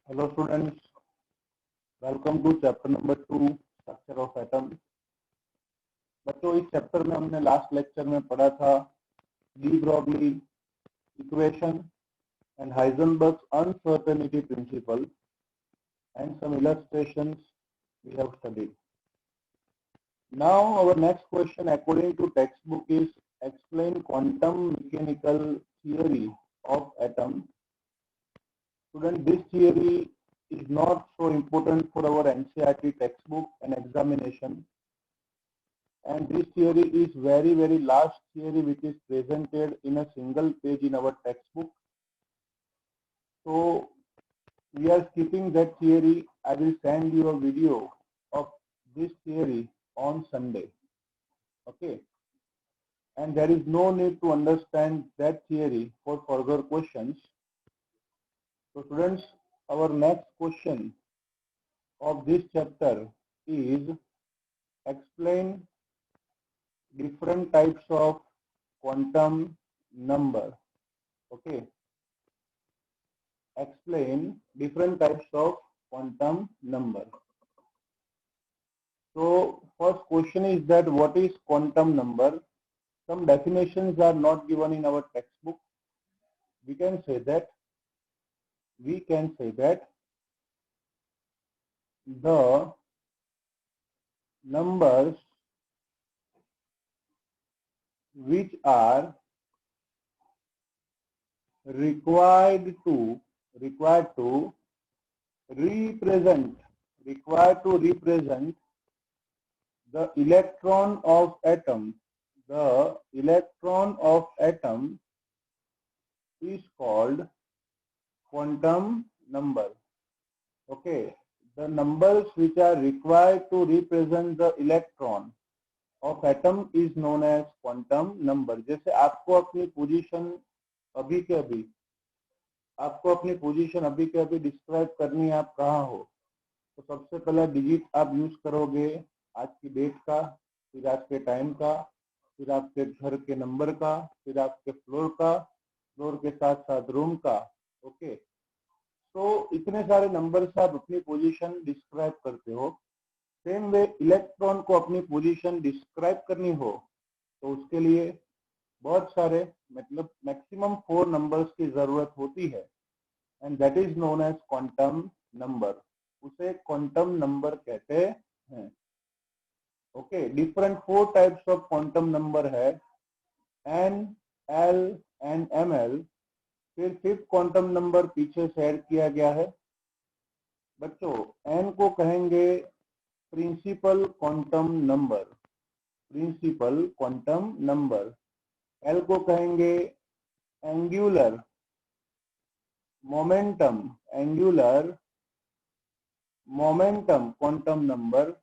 Hello students, welcome to chapter number 2 structure of atom। बच्चों इस chapter में हमने लास्ट लेक्चर में पढ़ा था de Broglie equation and Heisenberg's uncertainty principle and some illustrations we have studied. Now our next question according to textbook is explain quantum mechanical theory of atom. Student, this theory is not so important for our NCERT textbook and examination, and this theory is very last theory which is presented in a single page in our textbook. So we are skipping that theory. I will send you a video of this theory on Sunday. Okay, and there is no need to understand that theory for further questions. So students, our next question of this chapter is explain different types of quantum number. Okay, explain different types of quantum number. So first question is that what is quantum number? Some definitions are not given in our textbook. We can say that the numbers which are required to represent the electron of atom. The electron of atom is called quantum number. Okay, the numbers which are required to represent the electron of atom is known as quantum number. जैसे आपको अपनी position अभी के अभी describe करनी है, आप कहाँ हो, तो सबसे पहला डिजिट आप यूज करोगे आज की डेट का, फिर आज के टाइम का, फिर आपके घर के नंबर का, फिर आपके फ्लोर का, फ्लोर के साथ साथ रूम का। ओके, तो इतने सारे नंबर से आप अपनी पोजीशन डिस्क्राइब करते हो। सेम वे इलेक्ट्रॉन को अपनी पोजीशन डिस्क्राइब करनी हो तो उसके लिए बहुत सारे मतलब मैक्सिमम 4 नंबर्स की जरूरत होती है, and that is known as quantum number. उसे क्वांटम नंबर कहते हैं। Okay, different 4 types of quantum number है, n, l and m l. फिर 5th क्वांटम नंबर पीछे से ऐड किया गया है। बच्चों, एन को कहेंगे प्रिंसिपल क्वांटम नंबर, एल को कहेंगे angular momentum quantum number,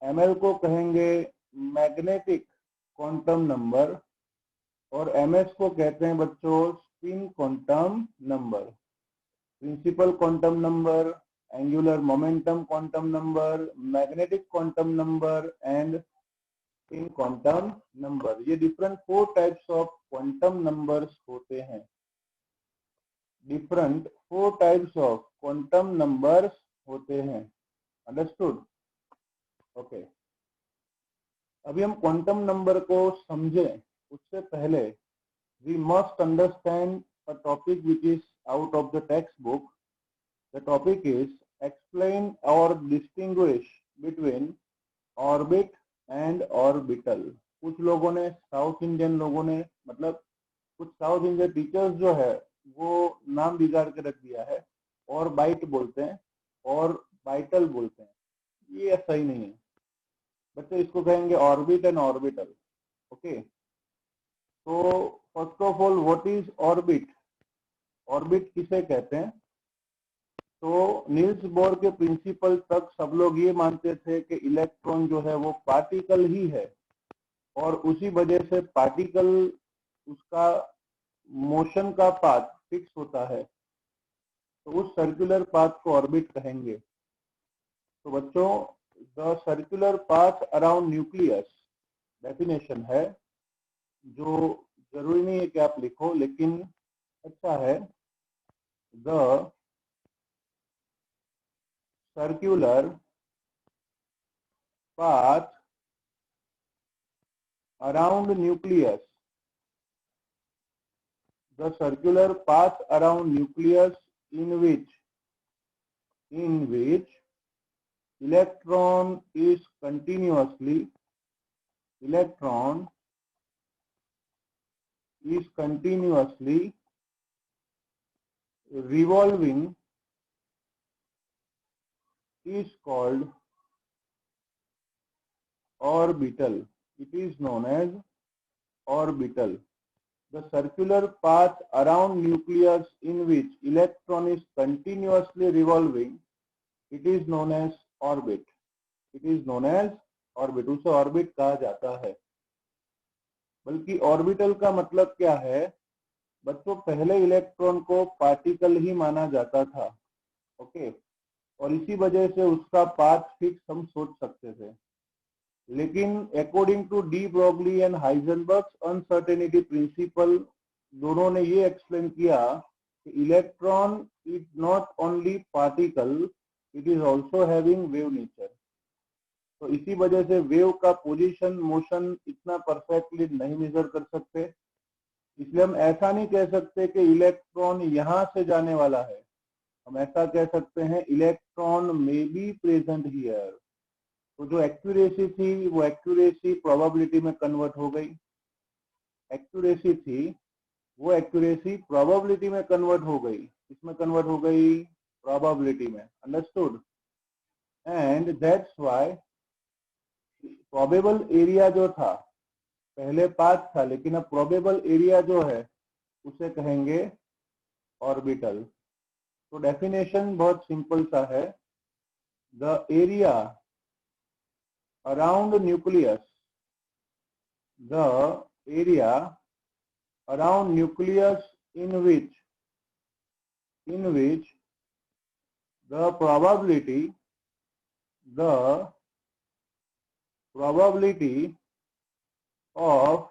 m l को कहेंगे मैग्नेटिक क्वांटम नंबर, और एमएस को कहते हैं बच्चों spin quantum number. Principal quantum number, angular momentum quantum number, magnetic quantum number and spin quantum number, ये different 4 types of quantum numbers होते हैं। Different 4 types of quantum numbers होते हैं। अंडरस्टूड? ओके, अभी हम क्वांटम नंबर को समझें उससे पहले we must understand a topic which is out of the text book. The topic is explain और distinguish between orbit and orbital. कुछ लोगों ने, साउथ इंडियन लोगों ने, मतलब कुछ साउथ इंडियन टीचर्स जो है वो नाम बिगाड़ के रख दिया है, और बाइट बोलते हैं और बाइटल बोलते हैं। ये सही नहीं है बच्चों, इसको कहेंगे ऑर्बिट एंड ऑर्बिटल। ओके, तो first of all what is orbit? Orbit किसे कहते हैं? तो नील्स बोर के प्रिंसिपल तक सब लोग ये मानते थे कि इलेक्ट्रॉन जो है वो पार्टिकल ही है, और उसी वजह से पार्टिकल उसका मोशन का पाथ फिक्स होता है, तो उस सर्कुलर पाथ को ऑर्बिट कहेंगे। तो बच्चों, the circular path around nucleus definition है, जो जरूरी नहीं है कि आप लिखो, लेकिन अच्छा है। the circular path around nucleus, the circular path around nucleus in which electron is continuously revolving is called orbital. It is known as orbital. The circular path around nucleus in which electron is continuously revolving, it is known as orbit. It is known as orbit. उसे orbit कहा जाता है. बल्कि orbital का मतलब क्या है बच्चों, पहले इलेक्ट्रॉन को पार्टिकल ही माना जाता था. ओके, और इसी वजह से उसका पाथ फिक्स हम सोच सकते थे. लेकिन according to de Broglie and Heisenberg uncertainty principle, दोनों ने ये एक्सप्लेन किया कि electron is not only particle, it is also having wave nature. तो इसी वजह से वेव का पोजीशन मोशन इतना परफेक्टली नहीं मेजर कर सकते. इसलिए हम ऐसा नहीं कह सकते कि इलेक्ट्रॉन यहां से जाने वाला है. हम ऐसा कह सकते हैं electron may be present here. तो जो एक्यूरेसी थी वो एक्यूरेसी प्रोबेबिलिटी में कन्वर्ट हो गई. एक्यूरेसी थी वो एक्यूरेसी प्रोबेबिलिटी में कन्वर्ट हो गई. इसमें कन्वर्ट हो गई प्रोबेबिलिटी में. Understood? And that's why probable area जो था, पहले पाथ था लेकिन अब प्रोबेबल एरिया जो है उसे कहेंगे ऑर्बिटल. तो डेफिनेशन बहुत सिंपल सा है. The area around the nucleus, the area around nucleus in which the probability of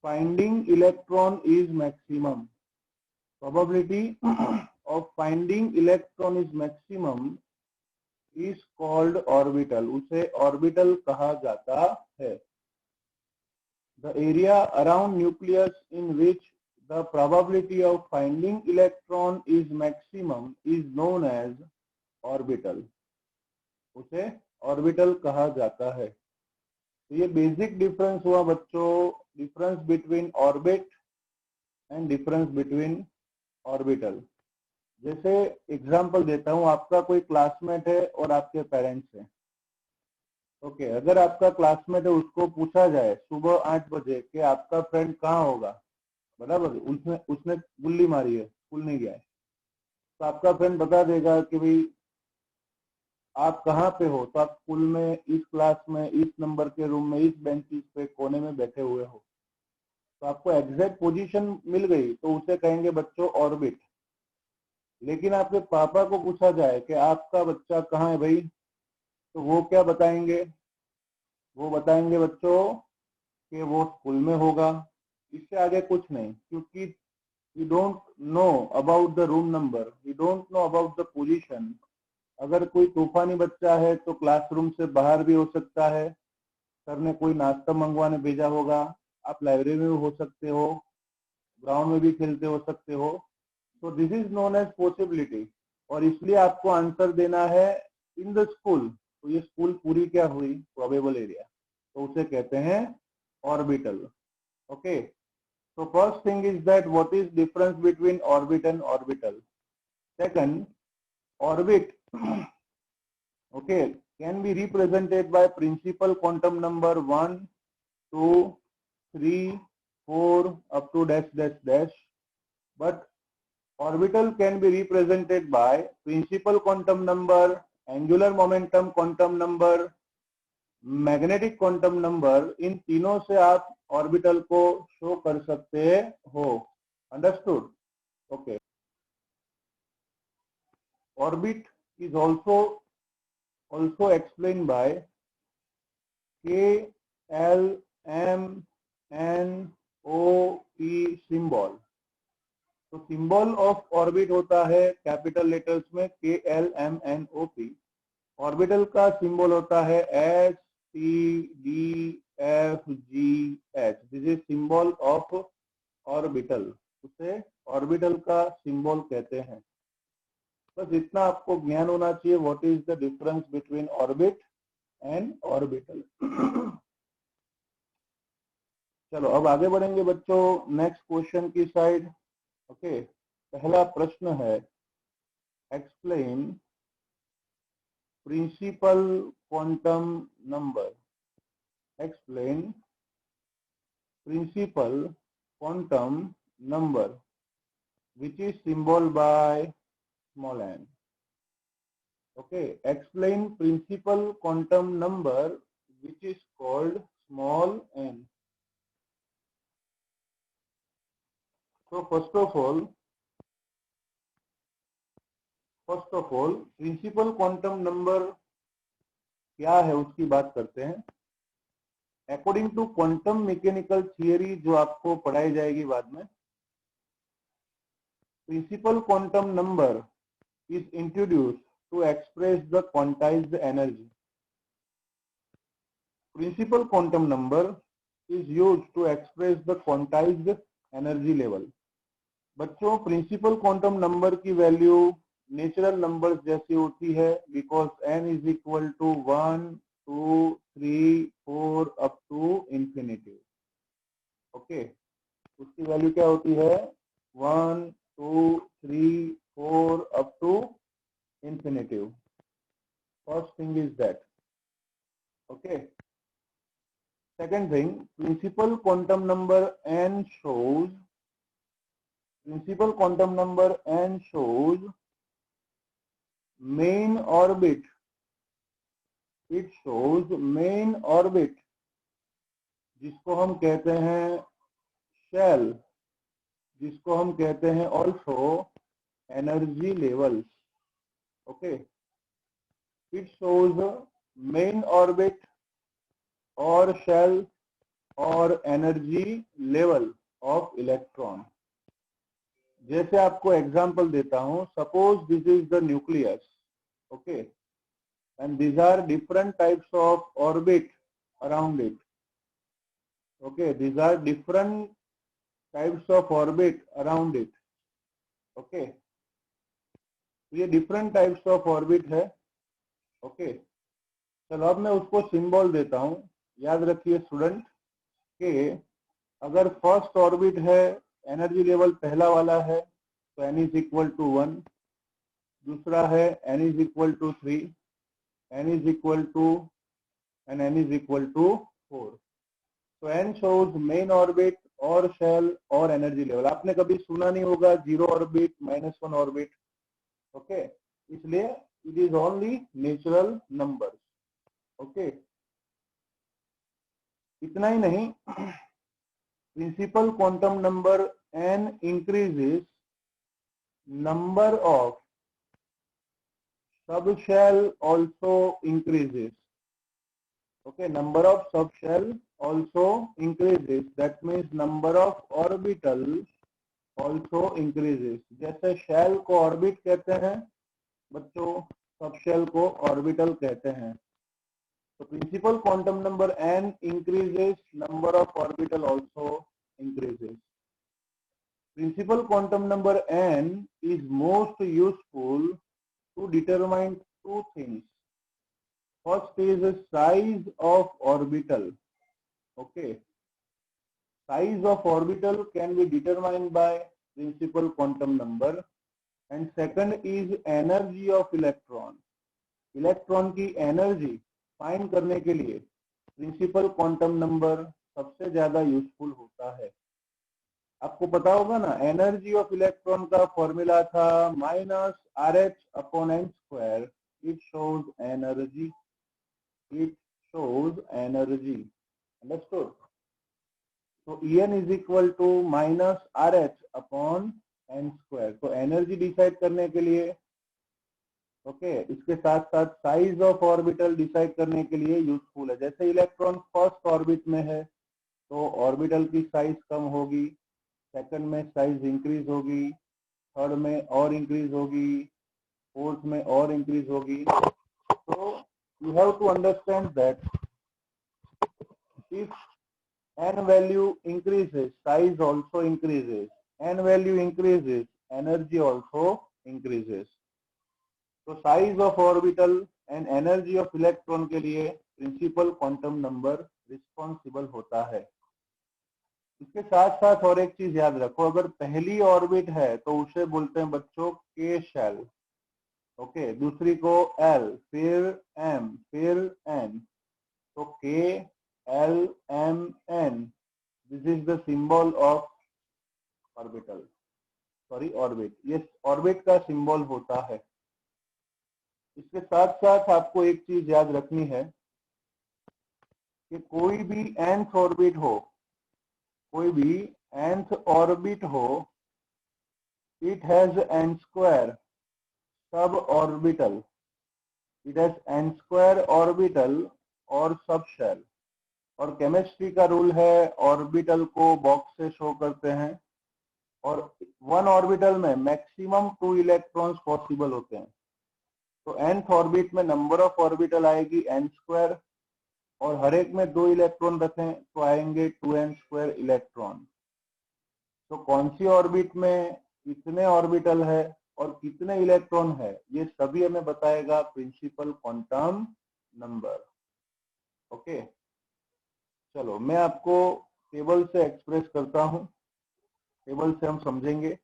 finding electron is maximum. Probability of finding electron is maximum is called orbital. उसे orbital कहा जाता है. The area around nucleus in which the probability of finding electron is maximum is known as orbital. उसे orbital कहा जाता है. तो ये बेसिक डिफरेंस हुआ बच्चों, difference between orbit and difference between orbital. जैसे एग्जांपल देता हूं, आपका कोई क्लासमेट है और आपके पेरेंट्स हैं. ओके, अगर आपका क्लासमेट है उसको पूछा जाए सुबह 8 बजे कि आपका फ्रेंड कहाँ होगा, बराबर, उसने गुल्ली मारी है, स्कूल नहीं गया है, तो आपका फ्रेंड बता देगा कि भाई आप कहाँ पे हो. तो आप स्कूल में, इस क्लास में, इस नंबर के रूम में, इस बेंचेस पे कोने में बैठे हुए हो. तो आपको एग्जैक्ट पोजीशन मिल गई तो उसे कहेंगे बच्चों ऑर्बिट. लेकिन आपके पापा को पूछा जाए कि आपका बच्चा कहाँ है भाई, तो वो क्या बताएंगे? वो बताएंगे बच्चों कि वो स्कूल में होगा. इससे आगे कुछ नहीं, क्योंकि you don't know about the room number, you don't know about the position. अगर कोई तूफानी बच्चा है तो क्लासरूम से बाहर भी हो सकता है, सर ने कोई नाश्ता मंगवाने भेजा होगा, आप लाइब्रेरी में हो सकते हो, ग्राउंड में भी खेलते हो सकते हो. तो this is known as possibility. और इसलिए आपको आंसर देना है इन द स्कूल. तो ये स्कूल पूरी क्या हुई? Probable area. तो उसे कहते हैं orbital. Okay, so first thing is that what is difference between orbit and orbital. Second, orbit okay can be represented by principal quantum number 1, 2, 3, 4 up to dash dash dash. But orbital can be represented by principal quantum number, angular momentum quantum number, magnetic quantum number. इन तीनों से आप orbital को show कर सकते हो. Understood? Okay. Orbit is also explained by KLMNOP symbol. तो symbol of orbit होता है कैपिटल लेटर्स में KLMNOP। ऑर्बिटल का सिंबल होता है STDFGH। This is symbol of orbital, उसे ऑर्बिटल का सिंबल कहते हैं। बस इतना आपको ज्ञान होना चाहिए, what is the difference between orbit and orbital. चलो अब आगे बढ़ेंगे बच्चों नेक्स्ट क्वेश्चन की साइड। ओके, पहला प्रश्न है explain principal quantum number. Explain principal quantum number which is symbol by small n. Okay, explain principal quantum number which is called small n. So first of all principal quantum number क्या है उसकी बात करते हैं। According to quantum mechanical theory जो आपको पढ़ाई जाएगी बाद में, principal quantum number is introduced to express the quantized energy. Principal quantum number is used to express the quantized energy level. बच्चों प्रिंसिपल क्वांटम नंबर की वैल्यू नेचुरल नंबर्स जैसी होती है, because n is equal to 1 2 3 4 up to infinity. Okay, उसकी value क्या होती है 1 2 3 4 up to infinitive. First thing is that. Okay. Second thing, principal quantum number n shows main orbit. It shows main orbit जिसको हम कहते हैं shell, जिसको हम कहते हैं also energy levels. Okay. It shows main orbit और shell और एनर्जी लेवल ऑफ इलेक्ट्रॉन। जैसे आपको एग्जांपल देता हूं, suppose this is the nucleus, okay, and these are different types of orbit around it. Okay, these are different types of orbit around it. Okay, ये different types of orbit है। Okay, चलो अब मैं उसको symbol देता हूं। याद रखिए स्टूडेंट कि अगर फर्स्ट ऑर्बिट है, एनर्जी लेवल पहला वाला है तो n इज इक्वल टू 1, दूसरा है n is equal to 3, n is equal to and n is equal to 4। तो n शोज मेन ऑर्बिट और शेल और एनर्जी लेवल। आपने कभी सुना नहीं होगा 0 ऑर्बिट -1 ऑर्बिट। ओके, इसलिए it is only natural numbers. Okay, इतना ही नहीं, principal quantum number n increases number of subshell also increases. Okay, number of subshell also increases. That means number of orbital also increases. जैसे shell को orbit कहते हैं बच्चों, subshell को orbital कहते हैं। तो principal quantum number n increases, number of orbital also increases. Principal quantum number n is most useful to determine two things. First is the size of orbital. Okay, size of orbital can be determined by principal quantum number, and second is energy of electron. Electron की energy find करने के लिए principal quantum number सबसे ज्यादा useful होता है। आपको पता होगा ना, एनर्जी ऑफ इलेक्ट्रॉन का फॉर्मूला था -RH/n²। It shows energy, understood. तो En is equal to -RH/n²। तो एनर्जी डिसाइड करने के लिए, ओके, इसके साथ साथ साइज ऑफ ऑर्बिटल डिसाइड करने के लिए यूजफुल है। जैसे इलेक्ट्रॉन फर्स्ट ऑर्बिट में है तो ऑर्बिटल की साइज कम होगी, सेकंड में साइज इंक्रीज होगी, थर्ड में और इंक्रीज होगी, फोर्थ में और इंक्रीज होगी। तो you have to understand that if n value increases, size also increases. n value increases, energy also increases. तो size of orbital and energy of electron के लिए प्रिंसिपल क्वांटम नंबर रिस्पॉन्सिबल होता है। इसके साथ साथ और एक चीज याद रखो, अगर पहली ऑर्बिट है तो उसे बोलते हैं बच्चों के शेल, ओके, दूसरी को एल, फिर एम, फिर एन, तो K L M N, this is the symbol of orbital, sorry orbit, ये ऑर्बिट का सिंबल होता है। इसके साथ साथ आपको एक चीज याद रखनी है कि कोई भी nth ऑर्बिट हो, कोई भी nth ऑर्बिट हो, it has n square sub orbital, it has n square orbital और सब शेल। और केमिस्ट्री का रूल है ऑर्बिटल को बॉक्स से शो करते हैं, और वन ऑर्बिटल में मैक्सिमम 2 इलेक्ट्रॉन्स पॉसिबल होते हैं। तो nth ऑर्बिट में नंबर ऑफ ऑर्बिटल आएगी n स्क्वायर, और हर एक में 2 इलेक्ट्रॉन रखें तो आएंगे 2n स्क्वायर इलेक्ट्रॉन। तो कौन सी ऑर्बिट में कितने ऑर्बिटल है और कितने इलेक्ट्रॉन है, ये सभी हमें बताएगा प्रिंसिपल क्वांटम नंबर। ओके, चलो मैं आपको टेबल से एक्सप्रेस करता हूं, टेबल से हम समझेंगे।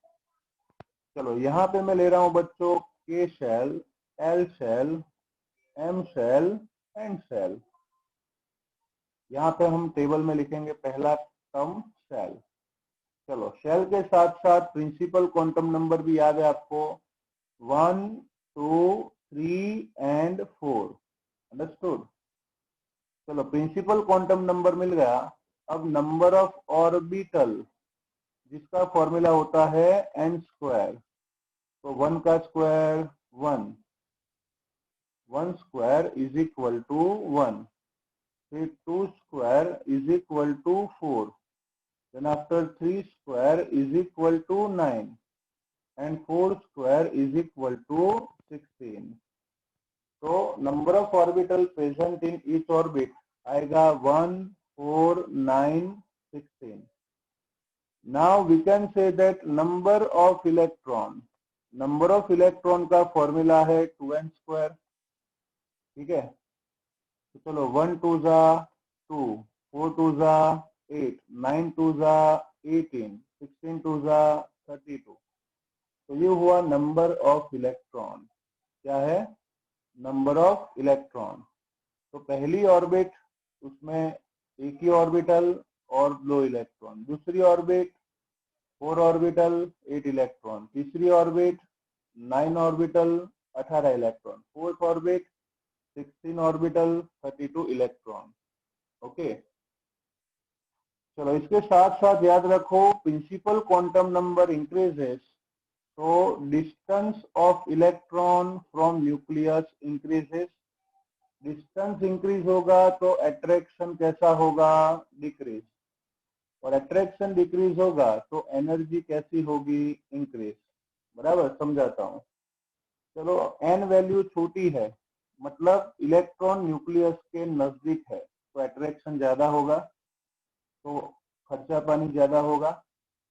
चलो यहाँ पे मैं ले रहा हूं बच्चों K shell, L shell, M shell, N shell. यहाँ पे हम टेबल में लिखेंगे पहला टर्म शेल। चलो शेल के साथ साथ प्रिंसिपल क्वांटम नंबर भी याद है आपको, 1, 2, 3 एंड 4, अंडरस्टूड। चलो प्रिंसिपल क्वांटम नंबर मिल गया। अब नंबर ऑफ ऑर्बिटल, जिसका फॉर्मूला होता है n स्क्वायर, तो 1 का square 1, 1 square is equal to 1, फिर 2 square is equal to 4, then after 3 square is equal to 9 and 4 square is equal to 16. तो number of orbital present in each orbit आएगा 1, 4, 9, 16. Now we can say that number of electron का formula है 2n square, ठीक है। तो चलो 1 2 जा 2, 4 2 जा 8, 9 2 जा 18, 16 2 जा 32। तो ये हुआ नंबर ऑफ इलेक्ट्रॉन। क्या है? Number of electron. तो पहली ऑर्बिट, उसमें एक ही ऑर्बिटल और 2 इलेक्ट्रॉन। दूसरी ऑर्बिट 4 ऑर्बिटल 8 इलेक्ट्रॉन। तीसरी orbit 9 orbital 18 electron. Fourth orbit 16 orbital 32 electron. Okay, चलो इसके साथ साथ याद रखो प्रिंसिपल क्वांटम नंबर इंक्रीजेस तो distance of electron from nucleus increases. Distance increase होगा तो अट्रैक्शन कैसा होगा? डिक्रीज। और अट्रैक्शन डिक्रीज होगा तो एनर्जी कैसी होगी? इंक्रीज। बराबर, समझाता हूं। चलो एन वैल्यू छोटी है, मतलब इलेक्ट्रॉन न्यूक्लियस के नजदीक है, तो अट्रैक्शन ज्यादा होगा, तो खर्चा पानी ज्यादा होगा,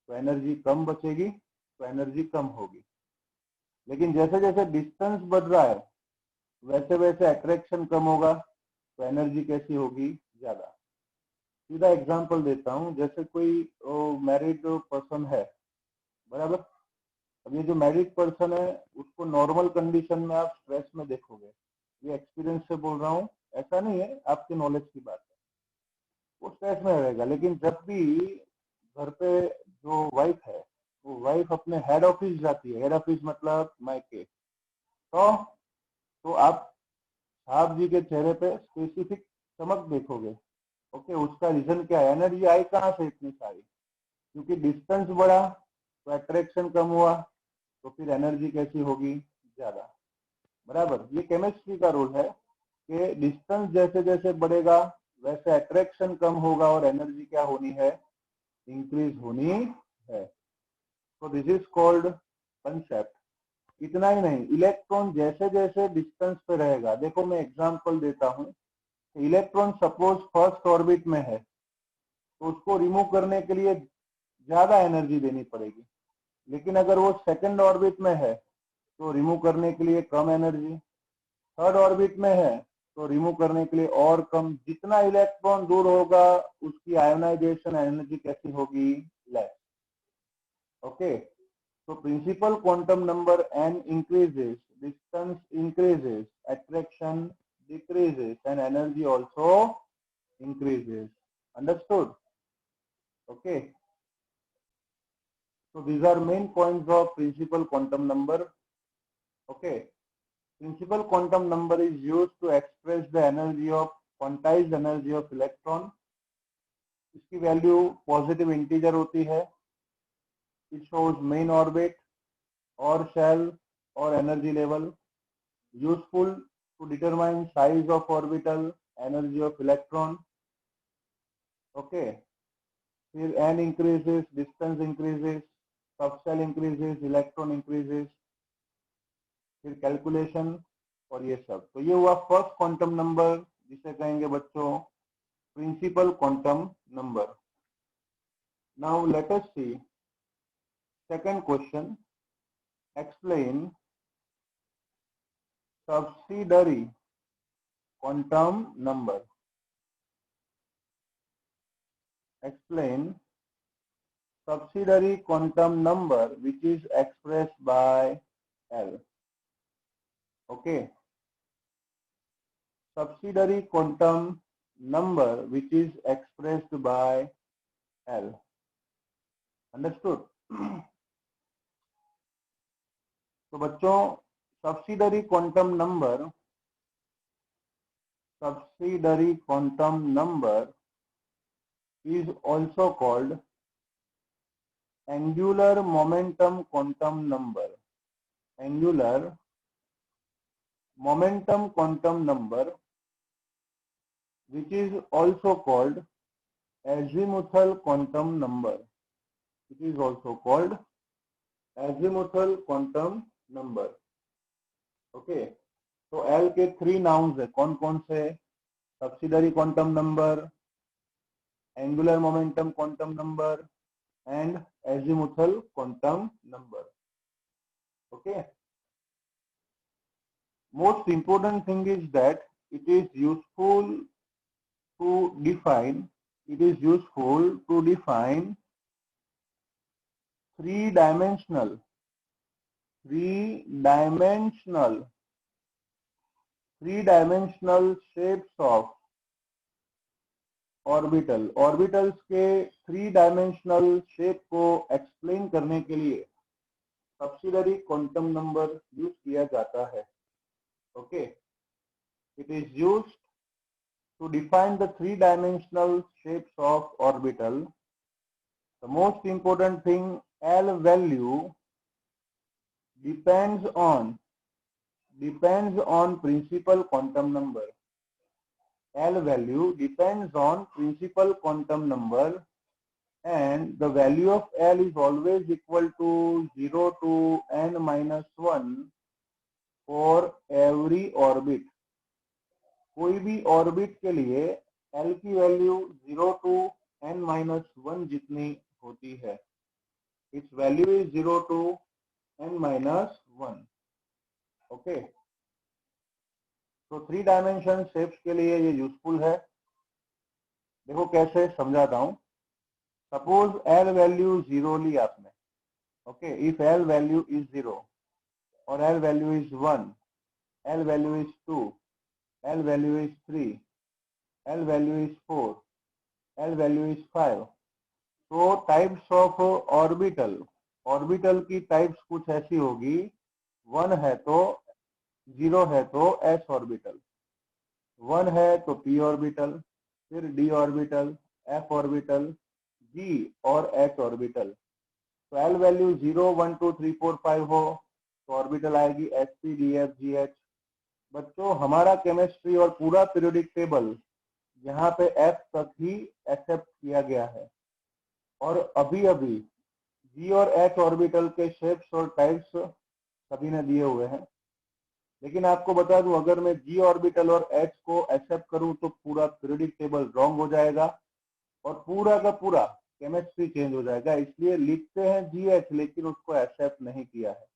तो एनर्जी कम बचेगी, तो एनर्जी कम होगी। लेकिन जैसे जैसे डिस्टेंस बढ़ रहा है वैसे वैसे अट्रैक्शन कम होगा, तो एनर्जी कैसी होगी? ज्यादा। सीधा एग्जांपल देता हूं, जैसे कोई मैरिड पर्सन है, बराबर। अब ये जो मैरिड पर्सन है उसको नॉर्मल कंडीशन में आप स्ट्रेस में देखोगे, ये एक्सपीरियंस से बोल रहा हूँ, ऐसा नहीं है, आपके नॉलेज की बात है, वो स्ट्रेस में रहेगा। लेकिन जब भी घर पे जो वाइफ है, वो वाइफ अपने हेड ऑफिस जाती है, हेड ऑफिस मतलब मायके, तो आप साहब जी के चेहरे पे स्पेसिफिक चमक देखोगे। ओके, उसका रीजन क्या है? एनर्जी आई कहाँ से इतनी सारी? क्योंकि डिस्टेंस बढ़ा तो अट्रैक्शन कम हुआ, तो फिर एनर्जी कैसी होगी? ज्यादा। बराबर, ये केमिस्ट्री का रूल है कि डिस्टेंस जैसे जैसे बढ़ेगा वैसे अट्रैक्शन कम होगा और एनर्जी क्या होनी है? इंक्रीज होनी है। तो दिस इज कॉल्ड कंसेप्ट। इतना ही नहीं, इलेक्ट्रॉन जैसे जैसे डिस्टेंस पे रहेगा, देखो मैं एग्जांपल देता हूँ, इलेक्ट्रॉन सपोज फर्स्ट ऑर्बिट में है तो उसको रिमूव करने के लिए ज्यादा एनर्जी देनी पड़ेगी, लेकिन अगर वो सेकंड ऑर्बिट में है तो रिमूव करने के लिए कम एनर्जी, थर्ड ऑर्बिट में है तो रिमूव करने के लिए और कम। जितना इलेक्ट्रॉन दूर होगा उसकी आयोनाइजेशन एनर्जी कैसी होगी, less. Okay, so principal quantum number n increases, distance increases, attraction decreases, and energy also increases. Understood? Okay. So these are main points of principal quantum number. Okay. Principal quantum number is used to express the energy of quantized energy of electron. इसकी value positive integer होती है। It shows main orbit or shell or energy level. Useful to determine size of orbital, energy of electron. Okay, फिर n increases, distance increases, subshell increases, electron increases, फिर calculation और ये सब। तो ये हुआ फर्स्ट क्वांटम नंबर, जिसे कहेंगे बच्चों principal quantum number. Now let us see second question, explain subsidiary quantum number. Explain subsidiary quantum number which is expressed by L. Okay, subsidiary quantum number which is expressed by L. Understood? तो बच्चों subsidiary quantum number is also called angular momentum quantum number. Angular momentum quantum number, which is also called azimuthal quantum number. It is also called azimuthal quantum number. Okay, तो L के 3 nouns है, कौन कौन से? Subsidiary quantum number, angular momentum quantum number and azimuthal quantum number. Okay, most important thing is that it is useful to define three-dimensional shapes of orbitals के 3-dimensional shape को explain करने के लिए सब्सिडरी क्वांटम नंबर यूज किया जाता है। Okay, it is used to define the 3-dimensional shapes of orbital. The most important thing, L value depends on principal quantum number. L value depends on principal quantum number, and the value of L is always equal to 0 to n-1 for every orbit. कोई भी orbit के लिए L की value 0 to n-1 जितनी होती है। It's value is 0 to n-1। Okay, तो 3-डायमेंशन shapes के लिए ये यूजफुल है। देखो कैसे समझाता हूं। सपोज L वैल्यू 0 ली आपने। Okay, if L value is 0 और L value is 1, L value is 2, L value is 3, L value is 4, L value is 5. तो टाइप्स ऑफ ऑर्बिटल की टाइप्स कुछ ऐसी होगी, 1 है तो 0 है तो s ऑर्बिटल, 1 है तो p ऑर्बिटल, फिर d orbital, f orbital, g और h ऑर्बिटल। तो L वैल्यू 0, 1, 2, 3, 4, 5 हो तो ऑर्बिटल आएगी sp, df, gh। बच्चों हमारा केमिस्ट्री और पूरा पीरियोडिक टेबल यहाँ पे F तक ही एक्सेप्ट किया गया है, और अभी अभी जी और एच ऑर्बिटल के शेप्स और टाइप्स सभी ने दिए हुए हैं, लेकिन आपको बता दूं अगर मैं जी ऑर्बिटल और एच को एक्सेप्ट करूं तो पूरा पीरियोडिक टेबल रॉन्ग हो जाएगा और पूरा का पूरा केमिस्ट्री चेंज हो जाएगा। इसलिए लिखते हैं जी एच लेकिन उसको एक्सेप्ट नहीं किया है।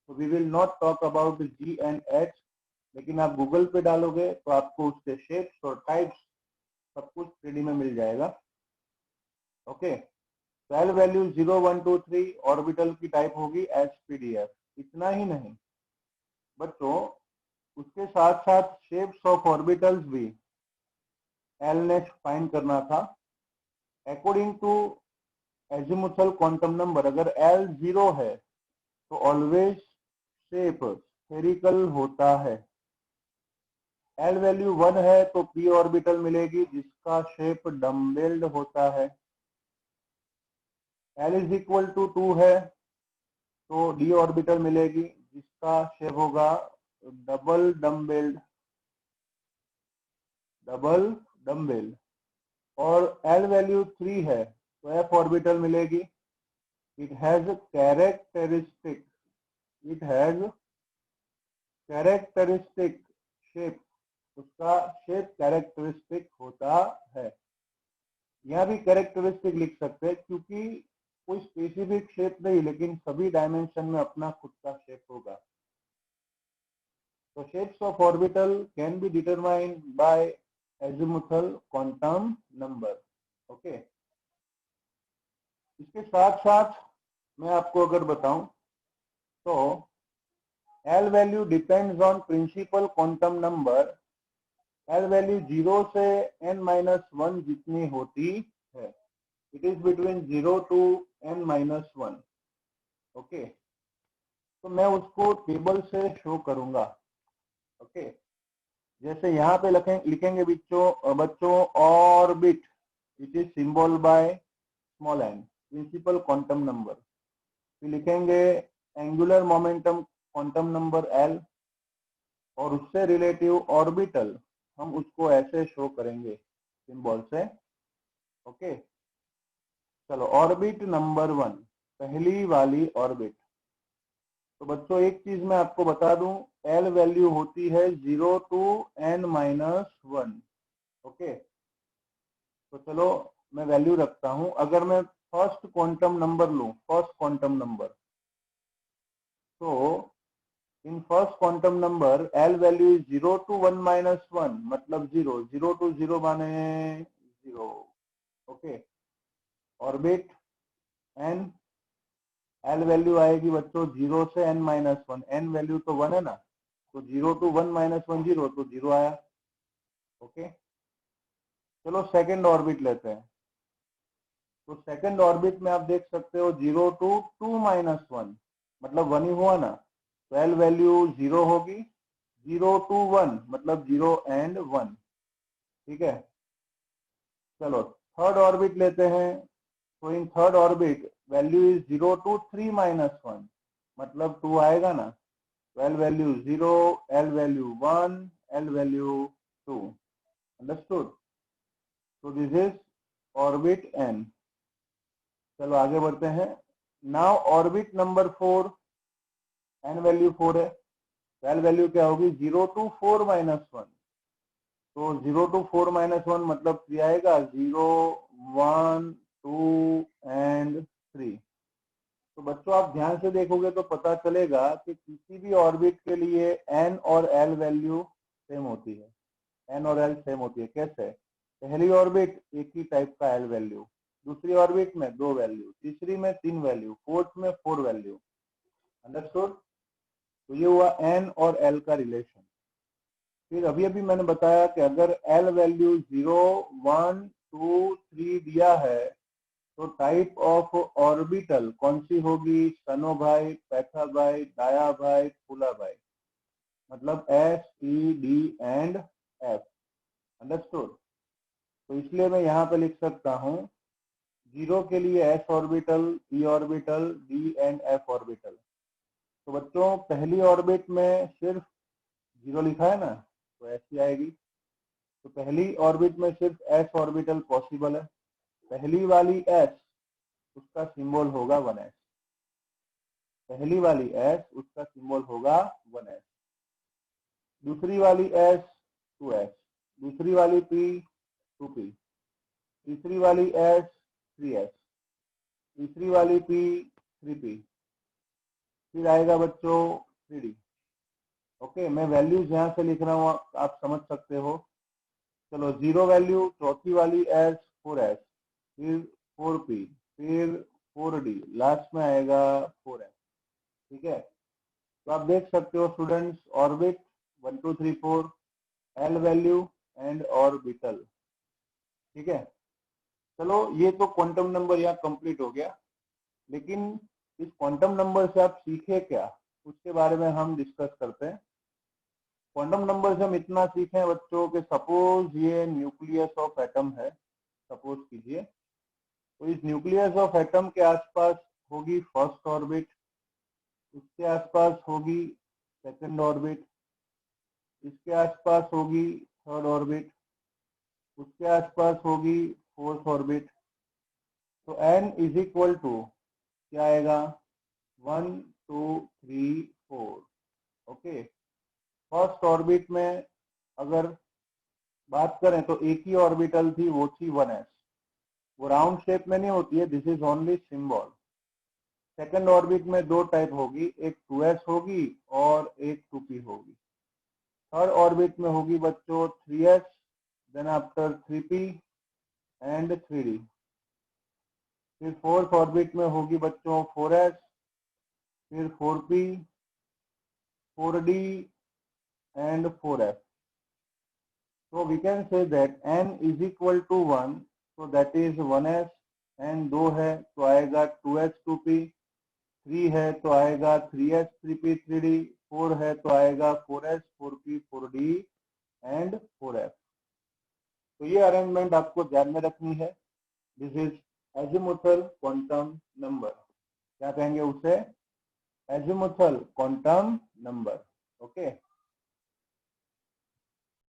तो we will not talk about G and H, लेकिन आप गूगल पे डालोगे तो आपको उसके शेप्स और टाइप्स सब कुछ 3D में मिल जाएगा। ओके, सेल वैल्यू 0 1 2 3 ऑर्बिटल की टाइप होगी एसपीडीएफ। इतना ही नहीं बच्चों, उसके साथ साथ शेप्स ऑफ ऑर्बिटल्स भी एल ने फाइंड करना था। According to azimuthal quantum number, अगर एल 0 है तो ऑलवेज शेप स्फेरिकल होता है। एल वैल्यू 1 है तो पी ऑर्बिटल मिलेगी जिसका शेप डम्बेल्ड होता है। एल इज इक्वल टू 2 है तो डी ऑर्बिटल मिलेगी जिसका शेप होगा डबल डम्बेल। और एल वैल्यू 3 है तो एफ ऑर्बिटल मिलेगी। इट हैज कैरेक्टरिस्टिक शेप, उसका शेप कैरेक्टरिस्टिक होता है। यहाँ भी कैरेक्टरिस्टिक लिख सकते हैं क्योंकि कोई स्पेसिफिक शेप नहीं, लेकिन सभी डायमेंशन में अपना खुद का शेप होगा। तो shapes of orbital can be determined by azimuthal quantum number. Okay, इसके साथ साथ मैं आपको अगर बताऊं तो L value depends on principal quantum number. L value 0 से n-1 जितनी होती है, it is between 0 to n-1। Okay, तो मैं उसको टेबल से शो करूंगा। ओके, जैसे यहाँ पे लिखेंगे बच्चों orbit, it is symbol by small N, principal quantum number. फिर लिखेंगे angular momentum quantum number L, और उससे रिलेटिव ऑर्बिटल हम उसको ऐसे शो करेंगे सिंबल से। ओके, चलो ऑर्बिट नंबर 1, पहली वाली ऑर्बिट। तो बच्चों एक चीज मैं आपको बता दूं, एल वैल्यू होती है 0 टू n-1। ओके, तो चलो मैं वैल्यू रखता हूं। अगर मैं फर्स्ट क्वांटम नंबर लूं, फर्स्ट क्वांटम नंबर, तो in first quantum number L value is 0 to 1-1, मतलब 0 टू 0 माने 0। Okay, orbit N, L value आएगी बच्चों 0 से n-1, एन वैल्यू तो 1 है ना, तो 0 टू 1-1 0, तो 0 आया। ओके, चलो सेकंड ऑर्बिट लेते हैं। तो सेकंड ऑर्बिट में आप देख सकते हो 0 टू 2-1, मतलब 1 ही हुआ ना, तो एल वैल्यू 0 होगी। 0 टू 1 मतलब 0 एंड 1। ठीक है, चलो थर्ड ऑर्बिट लेते हैं। तो in third orbit value is 0 to 3-1, मतलब 2 आएगा ना, तो L value 0, L value 1, L value 2। Understood? तो दिस इज ऑर्बिट एन। चलो आगे बढ़ते हैं। Now orbit number 4, N value 4 है, एल वैल्यू क्या होगी 0 टू 4-1। तो 0 टू 4-1 मतलब 3 आएगा, 0 1 2 एंड 3। तो बच्चों आप ध्यान से देखोगे तो पता चलेगा कि किसी भी ऑर्बिट के लिए एन और एल वैल्यू सेम होती है। एन और एल सेम होती है। कैसे? पहली ऑर्बिट एक ही टाइप का एल वैल्यू, दूसरी ऑर्बिट में 2 वैल्यू, तीसरी में 3 वैल्यू, फोर्थ में 4 वैल्यू। अंडरस्टूड? तो ये हुआ एन और एल का रिलेशन। फिर अभी अभी मैंने बताया कि अगर एल वैल्यू 0 1 2 3 दिया है तो टाइप ऑफ ऑर्बिटल कौन सी होगी? सनोभाई, पैथाभाई, डायाभाई, फूलाभाई, मतलब S E D and F. Understood? तो इसलिए मैं यहाँ पे लिख सकता हूँ 0 के लिए S orbital, E orbital, D and F orbital. तो बच्चों पहली ऑर्बिट में सिर्फ 0 लिखा है ना, तो ऐसी आएगी। तो पहली ऑर्बिट में सिर्फ एस ऑर्बिटल पॉसिबल है। पहली वाली एस, उसका सिंबल होगा 1s। पहली वाली एस उसका सिंबल होगा 1s, दूसरी वाली एस 2s, दूसरी वाली पी 2p, तीसरी वाली एस 3s, तीसरी वाली पी 3p, फिर आएगा बच्चों 3d। ओके, मैं वैल्यूज यहाँ से लिख रहा हूँ, आप समझ सकते हो। चलो, 0 वैल्यू, चौथी वाली एस 4s, फिर 4p, फिर 4d, लास्ट में आएगा 4s। ठीक है, तो आप देख सकते हो students, orbit 1 2 3 4, L value and orbital. ठीक है, चलो ये तो क्वांटम नंबर यहाँ कंप्लीट हो गया, लेकिन इस क्वांटम नंबर से आप सीखे क्या उसके बारे में हम डिस्कस करते हैं। क्वांटम नंबर से हम इतना सीखे बच्चों के सपोज ये न्यूक्लियस ऑफ एटम है, सपोज कीजिए, तो इस न्यूक्लियस ऑफ एटम के आसपास होगी फर्स्ट ऑर्बिट, इसके आसपास होगी सेकंड ऑर्बिट, इसके आसपास होगी थर्ड ऑर्बिट, उसके आसपास होगी फोर्थ ऑर्बिट। तो n इज इक्वल टू क्या आएगा, 1 2 3 4। ओके, फर्स्ट ऑर्बिट में अगर बात करें तो एक ही ऑर्बिटल थी, वो थी 1s, वो राउंड शेप में नहीं होती है, this is only symbol. Second orbit में दो टाइप होगी, एक 2s होगी और एक 2p होगी। थर्ड ऑर्बिट में होगी बच्चों 3s, then after 3p and 3d। फिर फोर्थ ऑर्बिट में होगी बच्चों 4s, फिर 4p, 4d and 4f। So we can say that n is equal to 1, so that is 1s, n 2 है तो आएगा 2s 2p, 3 है तो आएगा 3s 3p 3d, 4 है तो आएगा 4s 4p 4d and 4f। तो ये अरेंजमेंट आपको ध्यान में रखनी है। This is azimuthal quantum number, क्या कहेंगे उसे, एजिमुथल क्वांटम नंबर। ओके।